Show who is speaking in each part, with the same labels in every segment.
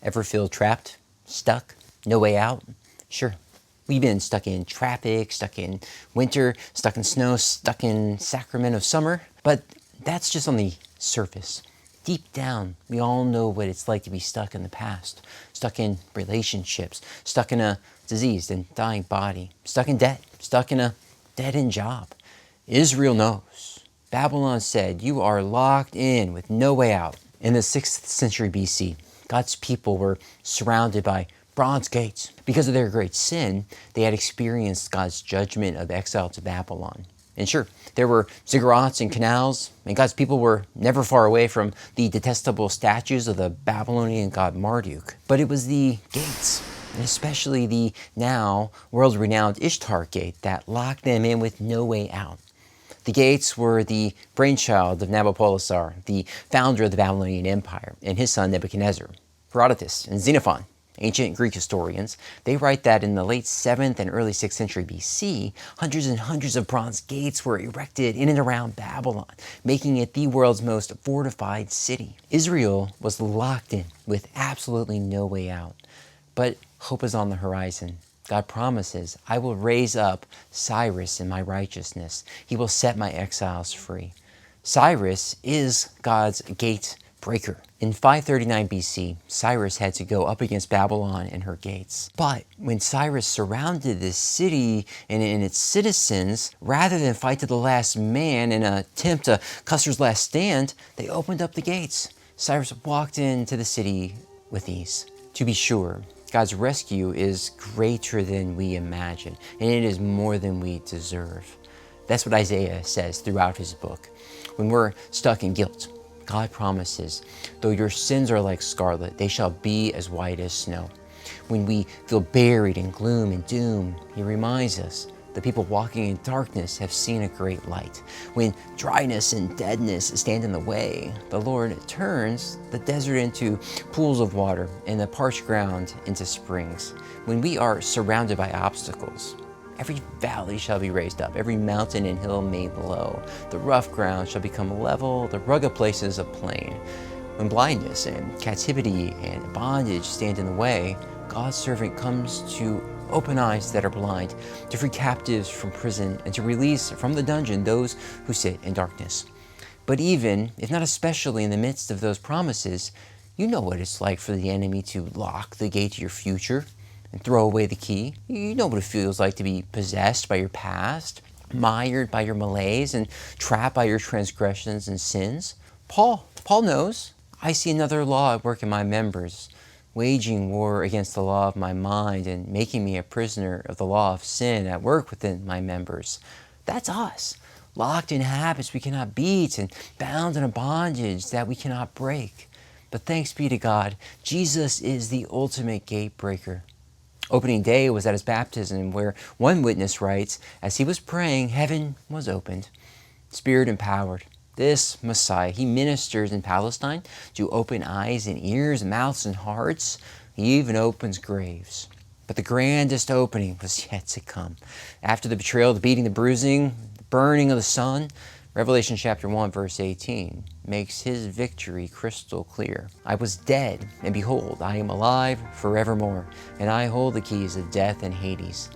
Speaker 1: Ever feel trapped, stuck, no way out? Sure. We've been stuck in traffic, stuck in winter, stuck in snow, stuck in Sacramento summer. But that's just on the surface. Deep down, we all know what it's like to be stuck in the past, stuck in relationships, stuck in a diseased and dying body, stuck in debt, stuck in a dead-end job. Israel knows. Babylon said, "You are locked in with no way out." In the 6th century BC, God's people were surrounded by bronze gates. Because of their great sin, they had experienced God's judgment of exile to Babylon. And sure, there were ziggurats and canals, and God's people were never far away from the detestable statues of the Babylonian god Marduk. But it was the gates, and especially the now world-renowned Ishtar Gate, that locked them in with no way out. The gates were the brainchild of Nabopolassar, the founder of the Babylonian Empire, and his son Nebuchadnezzar. Herodotus and Xenophon, ancient Greek historians, they write that in the late 7th and early 6th century BC, hundreds and hundreds of bronze gates were erected in and around Babylon, making it the world's most fortified city. Israel was locked in with absolutely no way out. But hope is on the horizon. God promises, "I will raise up Cyrus in my righteousness. He will set my exiles free." Cyrus is God's gate breaker. In 539 BC, Cyrus had to go up against Babylon and her gates. But when Cyrus surrounded this city and its citizens, rather than fight to the last man and attempt a Custer's last stand, they opened up the gates. Cyrus walked into the city with ease. To be sure, God's rescue is greater than we imagine, and it is more than we deserve. That's what Isaiah says throughout his book. When we're stuck in guilt, God promises, "Though your sins are like scarlet, they shall be as white as snow." When we feel buried in gloom and doom, He reminds us, "The people walking in darkness have seen a great light." When dryness and deadness stand in the way, the Lord turns the desert into pools of water and the parched ground into springs. When we are surrounded by obstacles, every valley shall be raised up, every mountain and hill made low. The rough ground shall become level, the rugged places a plain. When blindness and captivity and bondage stand in the way, God's servant comes to open eyes that are blind, to free captives from prison, and to release from the dungeon those who sit in darkness. But even, if not especially in the midst of those promises, you know what it's like for the enemy to lock the gate to your future and throw away the key. You know what it feels like to be possessed by your past, mired by your malaise, and trapped by your transgressions and sins. Paul knows. "I see another law at work in my members, waging war against the law of my mind and making me a prisoner of the law of sin at work within my members." That's us, locked in habits we cannot beat and bound in a bondage that we cannot break. But thanks be to God, Jesus is the ultimate gate breaker. Opening day was at his baptism, where one witness writes, "As he was praying, heaven was opened, Spirit empowered. This Messiah, he ministers in Palestine to open eyes and ears, mouths and hearts. He even opens graves." But the grandest opening was yet to come. After the betrayal, the beating, the bruising, the burning of the sun, Revelation chapter 1, verse 18 makes his victory crystal clear. "I was dead, and behold, I am alive forevermore, and I hold the keys of death and Hades."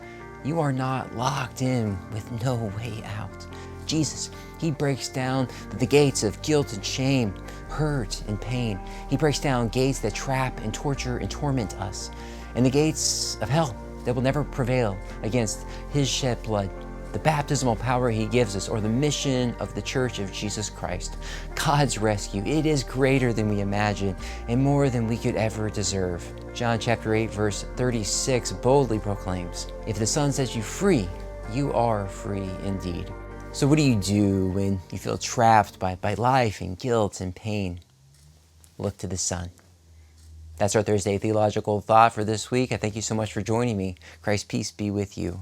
Speaker 1: You are not locked in with no way out. Jesus, he breaks down the gates of guilt and shame, hurt and pain. He breaks down gates that trap and torture and torment us, and the gates of hell that will never prevail against his shed blood, the baptismal power he gives us, or the mission of the Church of Jesus Christ. God's rescue, it is greater than we imagine and more than we could ever deserve. John chapter 8, verse 36 boldly proclaims, "If the Son sets you free, you are free indeed." So what do you do when you feel trapped by life and guilt and pain? Look to the Son. That's our Thursday Theological Thought for this week. I thank you so much for joining me. Christ's peace be with you.